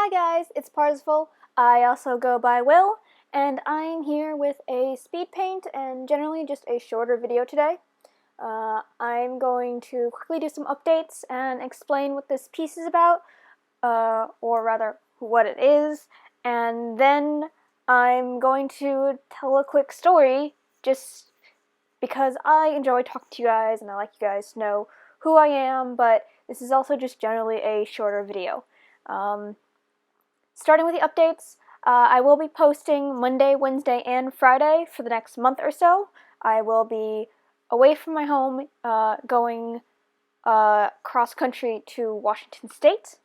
Hi guys, it's Parsifal. I also go by Will, and I'm here with a Speedpaint and generally just a shorter video today. I'm going to quickly do some updates and explain what this piece is about, or rather what it is, and then I'm going to tell a quick story just because I enjoy talking to you guys and I like you guys to know who I am, but this is also just generally a shorter video. Starting with the updates, I will be posting Monday, Wednesday, and Friday for the next month or so. I will be away from my home, going cross-country to Washington State,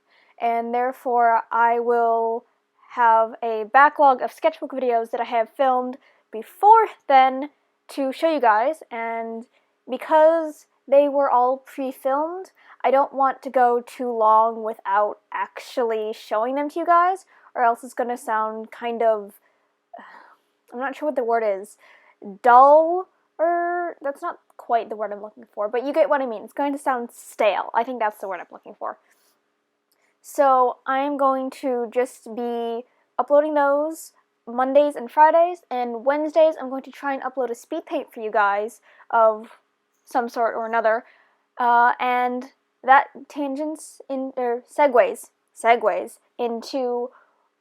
and therefore I will have a backlog of sketchbook videos that I have filmed before then to show you guys, and because they were all pre-filmed, I don't want to go too long without actually showing them to you guys, or else it's going to sound kind of, I'm not sure what the word is, dull, or that's not quite the word I'm looking for, but you get what I mean. It's going to sound stale. I think that's the word I'm looking for. So I'm going to just be uploading those Mondays and Fridays, and Wednesdays I'm going to try and upload a speed paint for you guys of some sort or another, and that segues into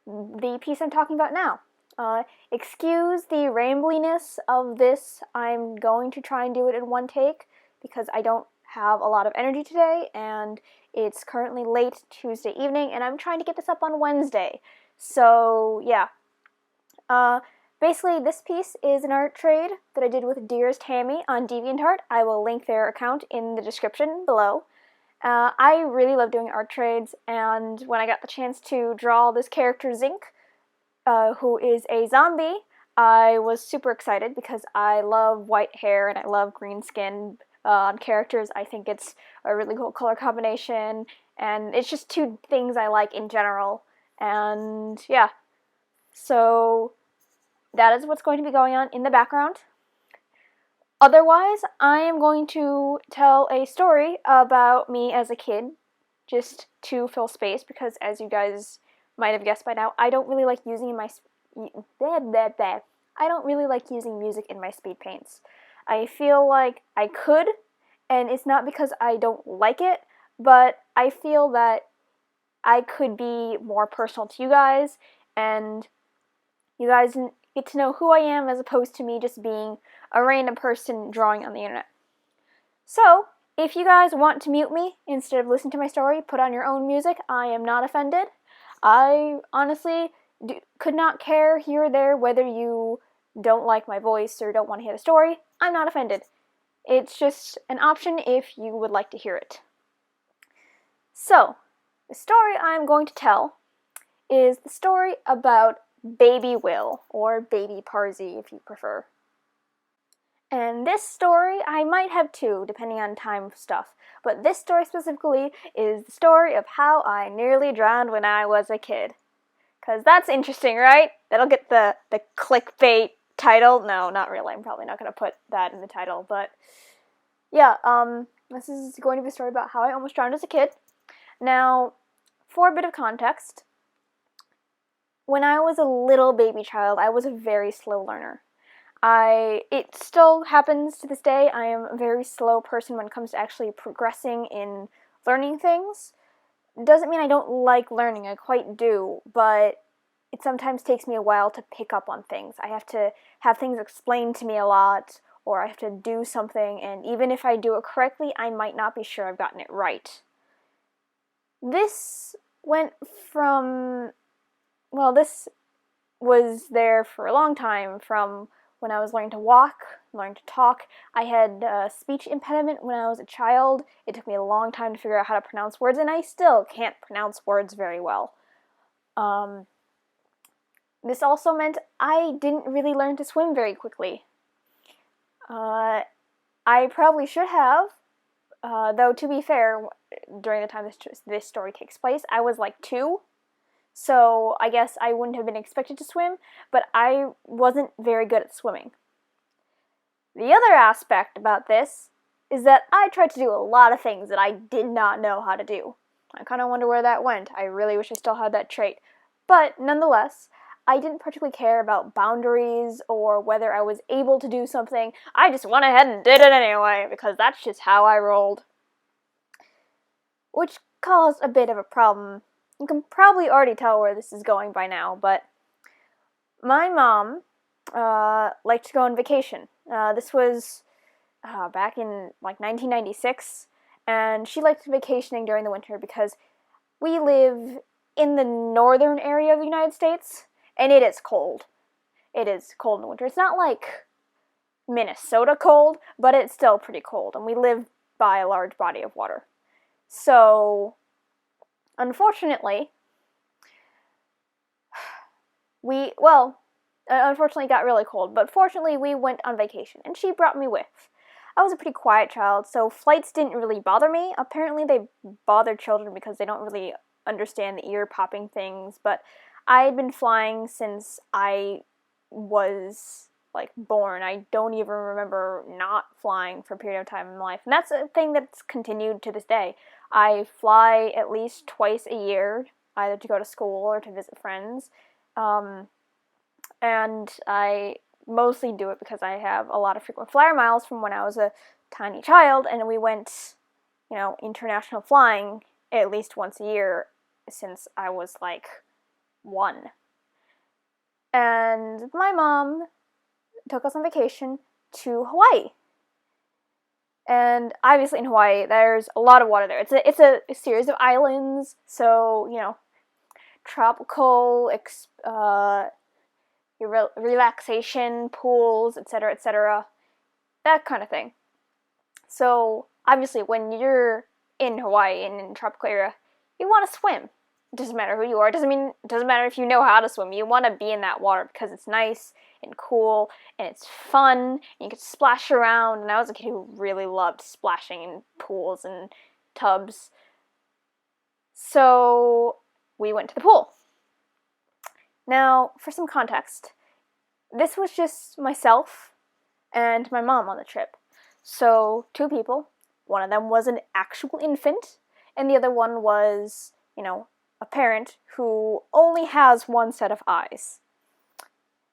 the piece I'm talking about now. Excuse the rambliness of this. I'm going to try and do it in one take because I don't have a lot of energy today, and it's currently late Tuesday evening, and I'm trying to get this up on Wednesday. So, yeah. Basically, this piece is an art trade that I did with Dearest Tammy on DeviantArt. I will link their account in the description below. I really love doing art trades, and when I got the chance to draw this character Zinc, who is a zombie, I was super excited because I love white hair and I love green skin on characters. I think it's a really cool color combination, and it's just two things I like in general, and yeah. So that is what's going to be going on in the background. Otherwise, I am going to tell a story about me as a kid, just to fill space, because as you guys might have guessed by now, I don't really like using I don't really like using music in my speed paints. I feel like I could, and it's not because I don't like it, but I feel that I could be more personal to you guys, and you guys get to know who I am as opposed to me just being a random person drawing on the internet. So, if you guys want to mute me instead of listening to my story, put on your own music, I am not offended. I honestly could not care here or there whether you don't like my voice or don't want to hear the story. I'm not offended. It's just an option if you would like to hear it. So, the story I'm going to tell is the story about Baby Will, or Baby Parsy if you prefer. And this story, I might have two, depending on time stuff, but this story specifically is the story of how I nearly drowned when I was a kid. Because that's interesting, right? That'll get the clickbait title. No, not really. I'm probably not going to put that in the title, but yeah, this is going to be a story about how I almost drowned as a kid. Now, for a bit of context, when I was a little baby child, I was a very slow learner. It still happens to this day. I am a very slow person when it comes to actually progressing in learning things. Doesn't mean I don't like learning, I quite do, but it sometimes takes me a while to pick up on things. I have to have things explained to me a lot, or I have to do something, and even if I do it correctly, I might not be sure I've gotten it right. This went from, well, this was there for a long time, from when I was learning to walk, learning to talk. I had a speech impediment when I was a child. It took me a long time to figure out how to pronounce words, and I still can't pronounce words very well. This also meant I didn't really learn to swim very quickly. I probably should have, though to be fair, during the time this story takes place, I was like 2. So I guess I wouldn't have been expected to swim, but I wasn't very good at swimming. The other aspect about this is that I tried to do a lot of things that I did not know how to do. I kind of wonder where that went. I really wish I still had that trait. But nonetheless, I didn't particularly care about boundaries or whether I was able to do something. I just went ahead and did it anyway, because that's just how I rolled. Which caused a bit of a problem. You can probably already tell where this is going by now, but my mom liked to go on vacation. This was back in like 1996, and she liked vacationing during the winter because we live in the northern area of the United States, and it is cold. It is cold in the winter. It's not like Minnesota cold, but it's still pretty cold, and we live by a large body of water. So, unfortunately, unfortunately it got really cold, but fortunately we went on vacation, and she brought me with. I was a pretty quiet child, so flights didn't really bother me. Apparently they bother children because they don't really understand the ear-popping things, but I had been flying since I was, like, born. I don't even remember not flying for a period of time in my life, and that's a thing that's continued to this day. I fly at least twice a year, either to go to school or to visit friends, and I mostly do it because I have a lot of frequent flyer miles from when I was a tiny child, and we went, international flying at least once a year since I was like 1. And my mom took us on vacation to Hawaii. And obviously in Hawaii, there's a lot of water there. It's a series of islands, so, tropical, relaxation, pools, etc., etc., that kind of thing. So, obviously, when you're in Hawaii and in a tropical area, you want to swim. It doesn't matter who you are. It doesn't matter if you know how to swim. You want to be in that water because it's nice and cool, and it's fun, and you can splash around, and I was a kid who really loved splashing in pools and tubs. So, we went to the pool. Now, for some context, this was just myself and my mom on the trip. So, 2 people. One of them was an actual infant, and the other one was, a parent who only has one set of eyes.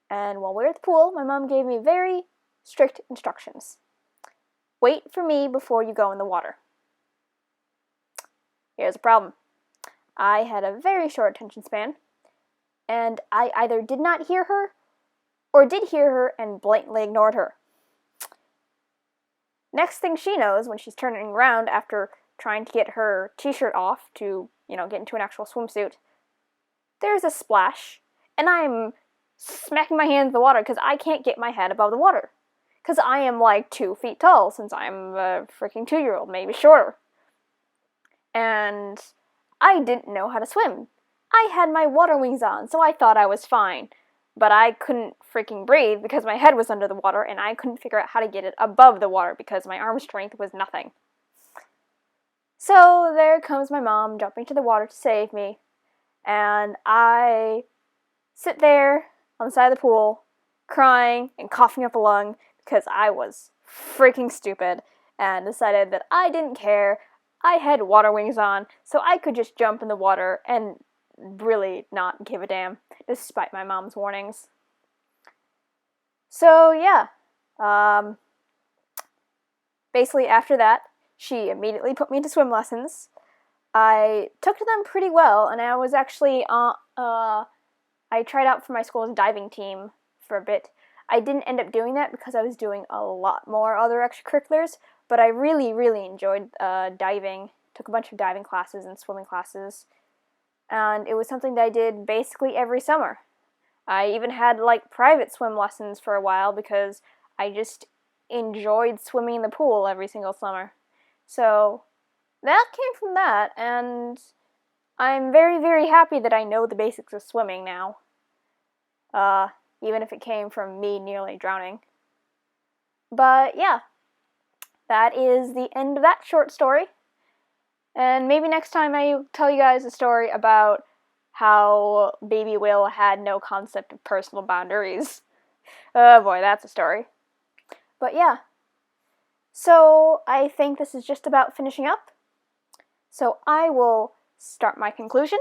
And while we were at the pool, my mom gave me very strict instructions. Wait for me before you go in the water. Here's the problem. I had a very short attention span, and I either did not hear her or did hear her and blatantly ignored her. Next thing she knows, when she's turning around after trying to get her t-shirt off to, get into an actual swimsuit, there's a splash, and I'm smacking my hands in the water because I can't get my head above the water. Because I am like 2 feet tall, since I'm a freaking 2-year-old, maybe shorter. And I didn't know how to swim. I had my water wings on, so I thought I was fine. But I couldn't freaking breathe because my head was under the water, and I couldn't figure out how to get it above the water because my arm strength was nothing. So there comes my mom jumping to the water to save me, and I sit there on the side of the pool, crying and coughing up a lung because I was freaking stupid and decided that I didn't care. I had water wings on, so I could just jump in the water and really not give a damn, despite my mom's warnings. So yeah, basically after that, she immediately put me into swim lessons. I took to them pretty well, and I was actually, I tried out for my school's diving team for a bit. I didn't end up doing that because I was doing a lot more other extracurriculars, but I really, really enjoyed diving. Took a bunch of diving classes and swimming classes, and it was something that I did basically every summer. I even had private swim lessons for a while because I just enjoyed swimming in the pool every single summer. So that came from that, and I'm very, very happy that I know the basics of swimming now. Even if it came from me nearly drowning. But yeah, that is the end of that short story. And maybe next time I tell you guys a story about how Baby Will had no concept of personal boundaries. Oh boy, that's a story. But yeah. So I think this is just about finishing up. So I will start my conclusion.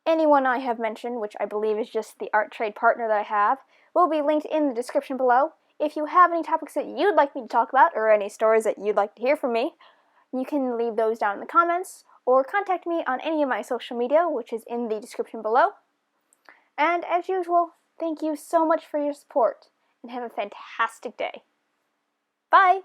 Anyone I have mentioned, which I believe is just the art trade partner that I have, will be linked in the description below. If you have any topics that you'd like me to talk about, or any stories that you'd like to hear from me, you can leave those down in the comments, or contact me on any of my social media, which is in the description below. And as usual, thank you so much for your support, and have a fantastic day. Bye!